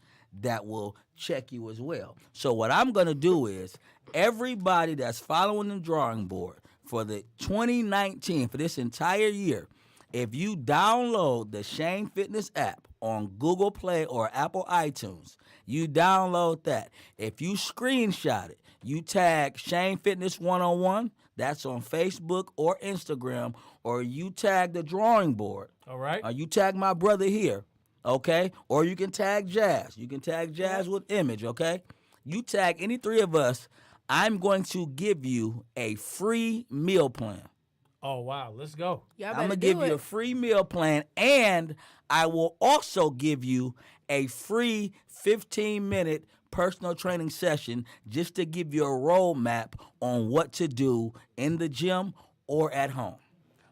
that will check you as well. So what I'm going to do is, everybody that's following the drawing board for the 2019, for this entire year, if you download the Shane Fitness app on Google Play or Apple iTunes, you download that. If you screenshot it, you tag Shane Fitness 101, That's on Facebook or Instagram, or you tag the drawing board. All right. Or you tag my brother here, okay? Or you can tag Jazz. You can tag Jazz with Image, okay? You tag any three of us. I'm going to give you a free meal plan. Oh, wow. Let's go. Y'all I'm better going to do give you a it. free meal plan, and I will also give you a free 15-minute personal training session just to give you a roadmap on what to do in the gym or at home.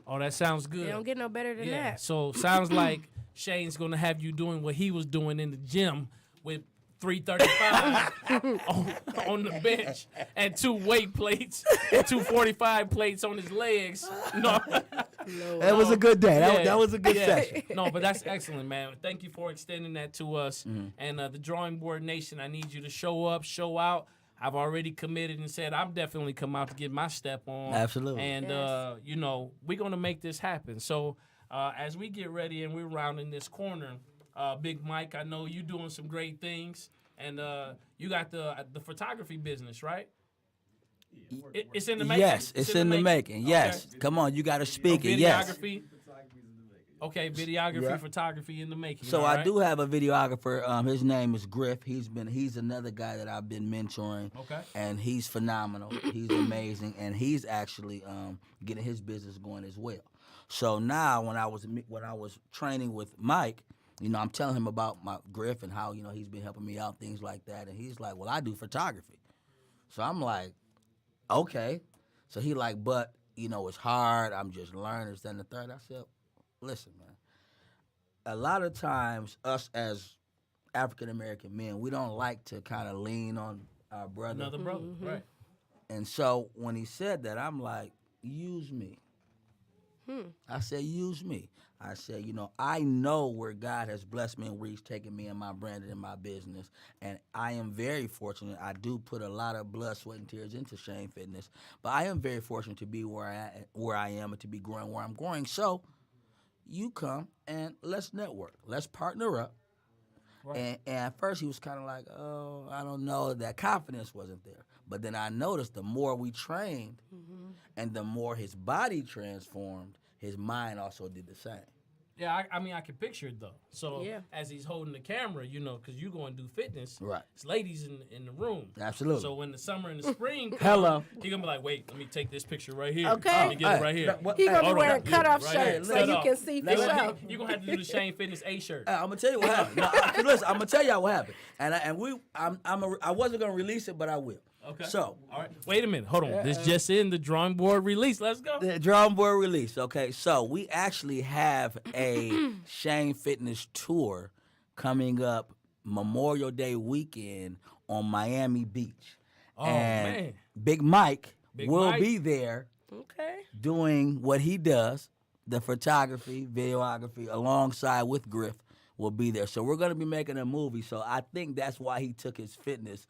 Oh, that sounds good. It don't get no better than that. So sounds like Shane's going to have you doing what he was doing in the gym with 335 on the bench and 2 weight plates and 2 45 plates on his legs. No. That was a good day. Yeah. That was a good session. No, but that's excellent, man. Thank you for extending that to us. And the Drawing Board Nation, I need you to show up, show out. I've already committed and said I'm definitely come out to get my step on. Absolutely. And, we're going to make this happen. So as we get ready and we're rounding this corner, Big Mike, I know you doing some great things. And you got the photography business, right? It's in the making. Yes, it's in the making. Yes. Okay. Come on, you got to speak it. Yes. Videography. Okay, videography, Yeah. photography in the making. So all I right? do have a videographer. His name is Griff. He's another guy that I've been mentoring. Okay. And he's phenomenal. He's amazing, and he's actually getting his business going as well. So now when I was training with Mike, I'm telling him about my Griff and how he's been helping me out, things like that, and he's like, "Well, I do photography." So I'm like, "Okay." So he like, "But it's hard. I'm just learning this, that, and the third." I said, "Listen, man. A lot of times, us as African American men, we don't like to kind of lean on our brother. Another brother, right? And so when he said that, I'm like, use me. I said, use me. I said, I know where God has blessed me and where he's taken me and my brand and my business. And I am very fortunate. I do put a lot of blood, sweat, and tears into Shane Fitness. But I am very fortunate to be where I am and to be growing where I'm growing. So you come and let's network. Let's partner up. Right. And at first he was kind of like, oh, I don't know. That confidence wasn't there. But then I noticed the more we trained and the more his body transformed, his mind also did the same. Yeah, I mean, I can picture it, though. So Yeah. as he's holding the camera, because you're going to do fitness, Right. it's ladies in the room. Absolutely. So when the summer and the spring come, Hello. he's going to be like, wait, let me take this picture right here. Okay. Let me get it right here. He gonna be Hold on. wearing cutoff Right shirts here. so Cut you off. can see for You're sure. going to have to do the Shane Fitness A shirt. I'm gonna tell you what happened. No, listen, I'm gonna tell y'all what happened. I wasn't gonna release it, but I will. Okay. So all right. Wait a minute. Hold on. This just in the drawing board release. Let's go. the drawing board release. Okay, so we actually have a Shane Fitness tour coming up Memorial Day weekend on Miami Beach. Oh, and man. Big Mike Big will Mike. be there Okay. doing what he does, the photography, videography, alongside with Griff will be there. So we're gonna be making a movie. So I think that's why he took his fitness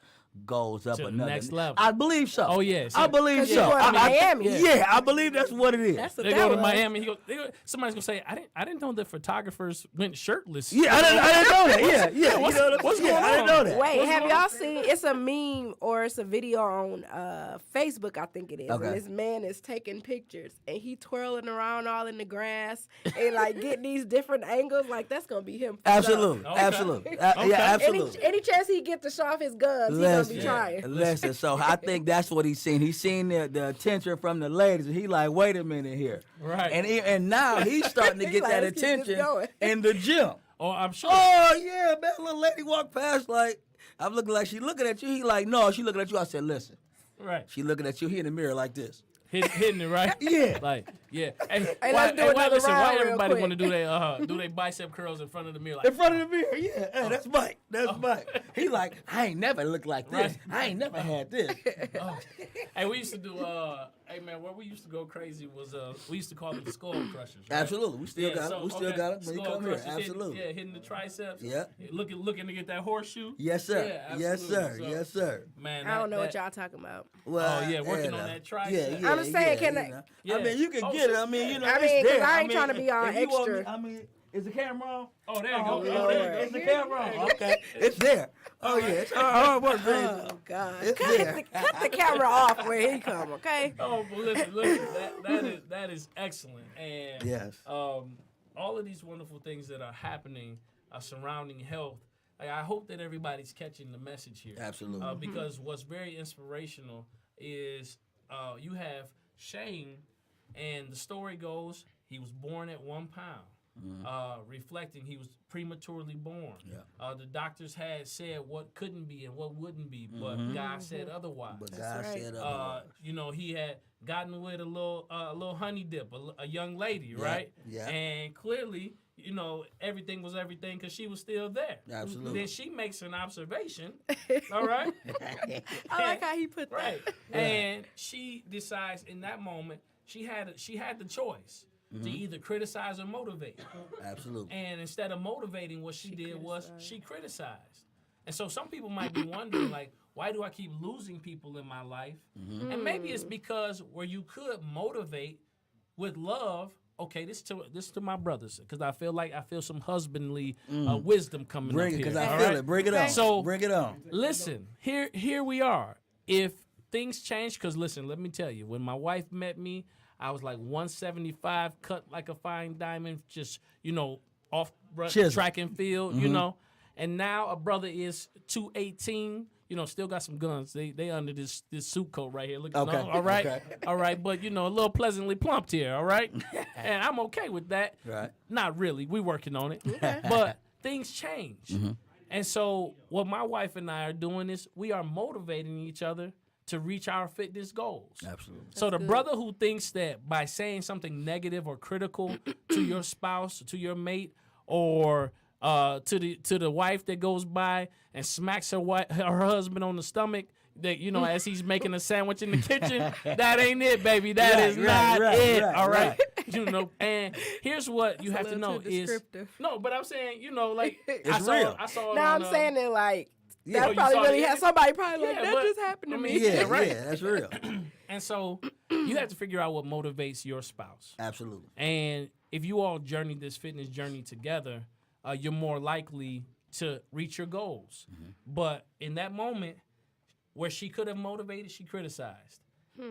goes up To the another next level. I believe so. Oh, yeah. I believe 'Cause so. you're going to Miami. Yeah, I believe that's what it is. That's what They that go to was. Miami. Somebody's gonna say, I didn't know that photographers went shirtless. Yeah, I didn't know that. Yeah. What's going I didn't on? know that. Wait, What's have going y'all on? seen? It's a meme or it's a video on Facebook, I think it is. Okay. And this man is taking pictures and he twirling around all in the grass and like getting these different angles. Like that's gonna be him. For Absolutely, sure. Okay. absolutely. Okay. Yeah, absolutely. Any chance he get to show off his guns, he's gonna be trying. Listen, so I think that's what he's seen. He's seen the attention from the ladies, and he like, wait a minute here. Right. And now he's starting to He get like, that let's keep this attention going. in the gym. Oh, I'm sure. Oh yeah, man, little lady walked past like, I'm looking like she looking at you. He like, no, she looking at you. I said, listen, Right. she looking at you. He in the mirror like this. Hitting it right. Yeah. Like yeah. Hey, let's do another listen, why round real everybody quick. want to do their bicep curls in front of the mirror? In Like, front of the mirror, yeah. Hey, that's Mike. That's Mike. He like, I ain't never looked like this. Right. I ain't never had this. hey, we used to do. Hey man, where we used to go crazy was we used to call it the skull crushers. Right? Absolutely. We still got so, it. We still okay, got it when you skull come here. crushers, Absolutely. hitting the triceps. Yeah. Looking to get that horseshoe. Yes, sir. Yeah, yes, absolutely. sir. So, yes, sir. Man, I don't know what that- y'all talking about. Well, Oh yeah, working on that tricep. Yeah, I'm just saying, yeah, can you know. Yeah. I mean, you can get it. I mean, you know, I it's mean, 'cause there. I ain't trying to be all if you want me- extra. I mean, is the camera on? Oh, there you go. Oh, Oh, there there you you go. go. Is the camera on? Okay, it's there. Oh yeah, it's hard work, baby. Oh God! It's Cut there. cut the camera off where he come, okay? Oh, but listen. That is excellent. And Yes. all of these wonderful things that are happening surrounding health. Like, I hope that everybody's catching the message here. Absolutely. Because what's very inspirational is you have Shane, and the story goes he was born at 1 pound. Reflecting he was prematurely born. Yeah. The doctors had said what couldn't be and what wouldn't be, but God said otherwise. But God right. said otherwise. He had gotten with a little honey dip, a young lady, right? Yeah. And clearly, everything was everything because she was still there. Absolutely. Then she makes an observation, all right? I like how he put that. Right. And she decides in that moment she had the choice to either criticize or motivate. Absolutely. And instead of motivating, what she did was she criticized. And so some people might be wondering, like, why do I keep losing people in my life? And maybe it's because where you could motivate with love. Okay, this to my brothers, because I feel some husbandly wisdom coming Bring up it, here. because I all feel right? it. Bring it on. So bring it on. Listen, here we are. If things change, because listen, let me tell you, when my wife met me, I was like 175, cut like a fine diamond, just off Chisel. track and field, And now a brother is 218. Still got some guns. They under this suit coat right here. Look, Okay. all right, Okay. all right. But a little pleasantly plumped here. All right, and I'm okay with that. Right. Not really. We working on it. But things change, and so what my wife and I are doing is we are motivating each other to reach our fitness goals. Absolutely. So the brother who thinks that by saying something negative or critical to your spouse, to your mate, or to the wife that goes by and smacks her husband on the stomach, that as he's making a sandwich in the kitchen, that ain't it, baby. That is not it. All right. And here's what you have to know is no, but I'm saying, like It's real. I saw it Now on, I'm saying it like Yeah. that you probably saw really it? had somebody probably like Yeah, that but, just happened to I me. mean, Yeah, right. yeah, that's real. And so you have to figure out what motivates your spouse. Absolutely. And if you all journey this fitness journey together, you're more likely to reach your goals. But in that moment where she could have motivated, she criticized.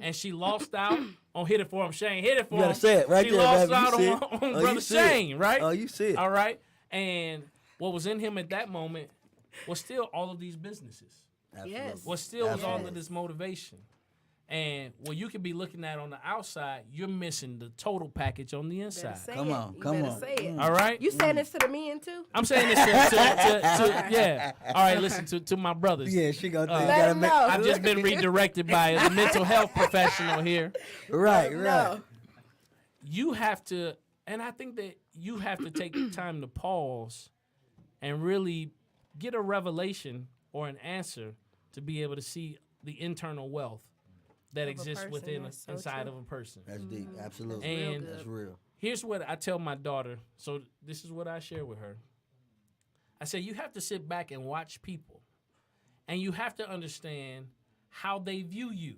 And she lost out on hit it for him, Shane. Hit it for him. You gotta say it right she there, lost baby. You out see on, it. on Oh, you brother see it. Shane, right? Oh, you see it. All right. And what was in him at that moment was still all of these businesses. Absolutely. Yes. What still was all Yes. of this motivation. And what you could be looking at on the outside, you're missing the total package on the inside. Better say Come it. on, You come better on. say it. All right? You saying this to the men too? I'm saying this to yeah. All right, listen to my brothers. Yeah, she gonna think you Let gotta him make. know. I've just been redirected by a mental health professional here. Right, right. No. You have to, and I think that you have to take the time to pause and really get a revelation or an answer to be able to see the internal wealth that Of a exists person, within that's so inside true. of a person. That's deep. Absolutely. And That's real. here's what I tell my daughter. So this is what I share with her. I say you have to sit back and watch people, and you have to understand how they view you.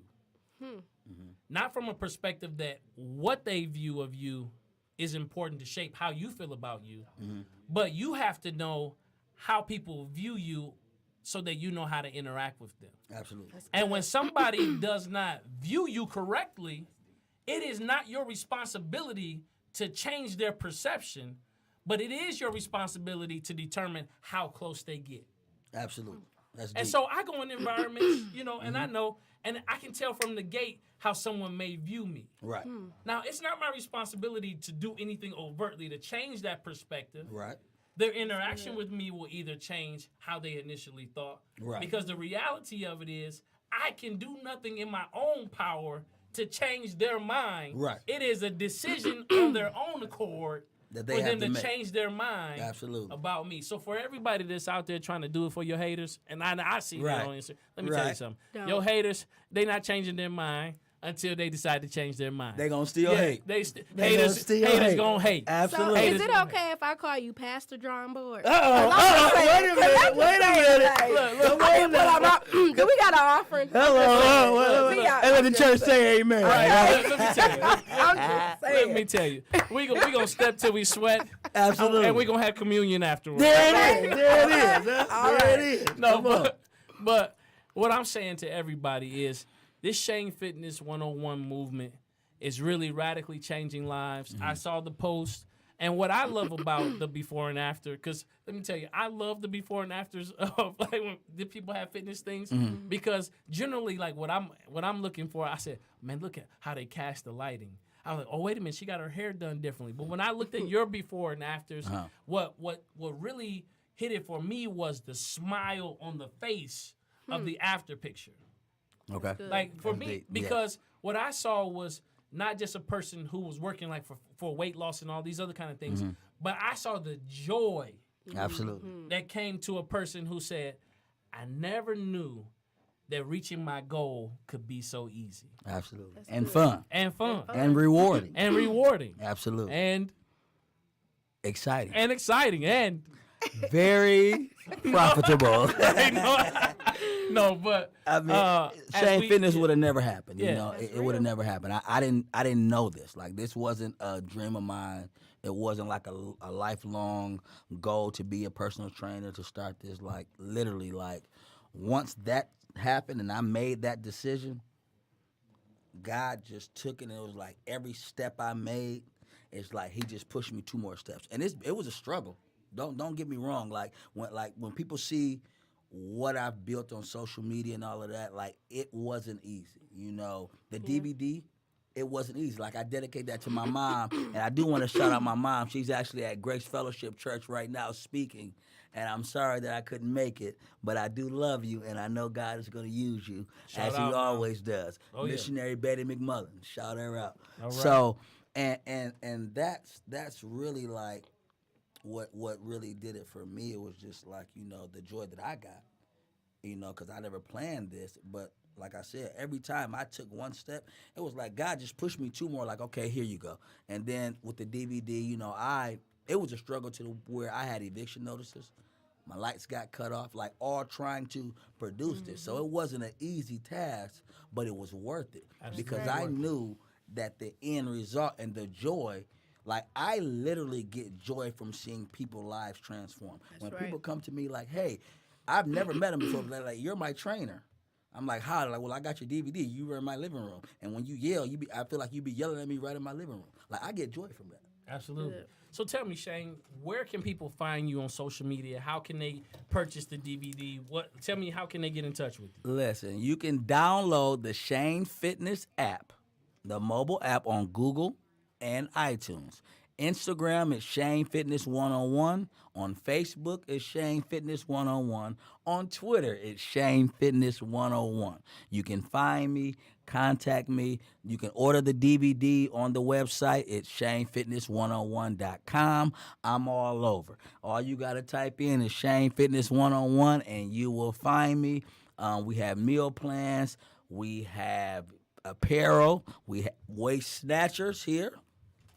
Not from a perspective that what they view of you is important to shape how you feel about you, but you have to know how people view you so that you know how to interact with them. Absolutely. And when somebody does not view you correctly, it is not your responsibility to change their perception, but it is your responsibility to determine how close they get. Absolutely. That's deep. And so I go in environments, and I know, and I can tell from the gate how someone may view me. Right. Now, it's not my responsibility to do anything overtly to change that perspective. Right. Their interaction with me will either change how they initially thought. Right. Because the reality of it is, I can do nothing in my own power to change their mind. Right. It is a decision on their own accord That they for have them to to make. change their mind Absolutely. about me. So for everybody that's out there trying to do it for your haters, and I see Right. that on Instagram. Let me tell you Right. something. Don't. Your haters, they not changing their mind. until they decide to change their mind. They gonna still hate. Haters gonna hate. Absolutely. So is it okay if I call you Pastor Drawing Board? Wait a minute. Look, we got an offering. Hello. And let the church say amen. Let me tell you. We gonna step till we sweat. Absolutely. And we gonna have communion afterwards. There it is. No, but what I'm saying to everybody is this Shane Fitness 101 movement is really radically changing lives. I saw the post. And what I love about the before and after, because let me tell you, I love the before and afters of like when the people have fitness things, because generally, like what I'm looking for, I said, man, look at how they cast the lighting. I was like, oh wait a minute, she got her hair done differently. But when I looked at your before and afters, what really hit it for me was the smile on the face of the after picture. Okay. Like for me, because what I saw was not just a person who was working like for weight loss and all these other kind of things, but I saw the joy Absolutely. that came to a person who said, I never knew that reaching my goal could be so easy. Absolutely. And fun. And fun. And rewarding. And rewarding. Absolutely. And exciting. And very profitable. No, but I mean, Shane Fitness would have never happened. You know, it would have never happened. I didn't know this. Like, this wasn't a dream of mine. It wasn't like a lifelong goal to be a personal trainer, to start this. Like, literally, like, once that happened and I made that decision, God just took it, and it was like every step I made, it's like he just pushed me 2 more steps. And it was a struggle. Don't get me wrong. Like when people see what I've built on social media and all of that, like, it wasn't easy. You know, the DVD, it wasn't easy. Like, I dedicate that to my mom, and I do want to shout out my mom. She's actually at Grace Fellowship Church right now speaking, and I'm sorry that I couldn't make it, but I do love you, and I know God is going to use you as He always does. Missionary Betty McMullen, shout her out. All right. So, and that's really like what really did it for me. It was just like, you know, the joy that I got, you know, because I never planned this. But like I said, every time I took one step, it was like God just pushed me 2 more, like, okay, here you go. And then with the DVD, you know, it was a struggle to where I had eviction notices. My lights got cut off, like, all trying to produce this. So it wasn't an easy task, but it was worth it. Because I knew that the end result and the joy, like, I literally get joy from seeing people's lives transform. When people come to me like, hey, I've never met them before, but they're like, you're my trainer. I'm like, how? Like, well, I got your DVD. You were in my living room. And when you yell, I feel like you be yelling at me right in my living room. Like, I get joy from that. Absolutely. Yeah. So tell me, Shane, where can people find you on social media? How can they purchase the DVD? Tell me, how can they get in touch with you? Listen, you can download the Shane Fitness app, the mobile app, on Google and iTunes. Instagram is Shane Fitness 101. On Facebook is Shane Fitness 101. On Twitter it's Shane Fitness 101. You can find me, contact me. You can order the DVD on the website. It's ShaneFitness101.com. I'm all over. All you got to type in is Shane Fitness 101 and you will find me. We have meal plans. We have apparel. We have waist snatchers here.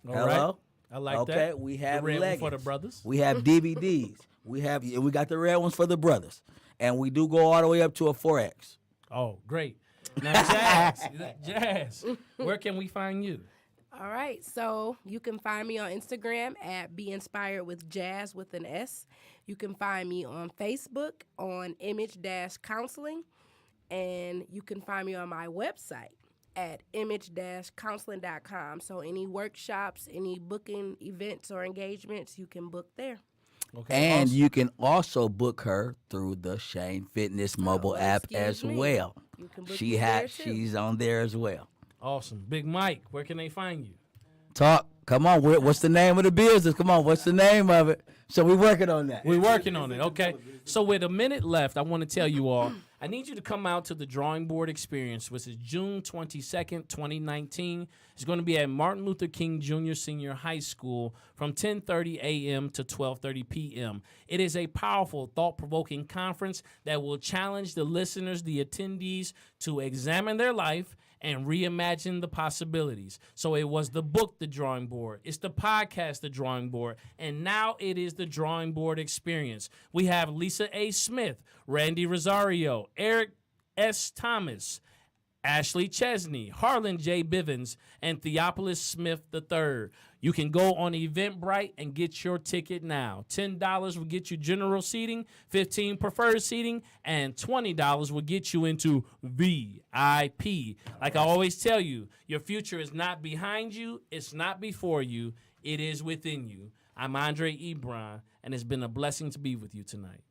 All Hello. Right. I like that. Okay, we have the red leggings one for the brothers. We have DVDs. we got the red ones for the brothers, and we do go all the way up to a 4X. Oh, great! Now, Jazz, where can we find you? All right, so you can find me on Instagram at Be Inspired with Jazz with an S. You can find me on Facebook on Image-Counseling, and you can find me on my website at image-counseling.com. So any workshops, any booking events or engagements, you can book there. Okay. And awesome. You can also book her through the Shane Fitness mobile app as well. You can book She's on there as well. Awesome. Big Mike, where can they find you? Talk. Come on. What's the name of the business? Come on. What's the name of it? So we're working on that. We're working on it. Okay. So with a minute left, I want to tell you all, I need you to come out to the Drawing Board Experience, which is June 22nd, 2019. It's going to be at Martin Luther King Jr. Senior High School from 10:30 a.m. to 12:30 p.m. It is a powerful, thought-provoking conference that will challenge the listeners, the attendees, to examine their life and reimagine the possibilities. So it was the book, The Drawing Board. It's the podcast, The Drawing Board. And now it is the Drawing Board Experience. We have Lisa A. Smith, Randy Rosario, Eric S. Thomas, Ashley Chesney, Harlan J. Bivens, and Theopolis Smith III. You can go on Eventbrite and get your ticket now. $10 will get you general seating, $15 preferred seating, and $20 will get you into VIP. Like I always tell you, your future is not behind you, it's not before you, it is within you. I'm Andre Ebron, and it's been a blessing to be with you tonight.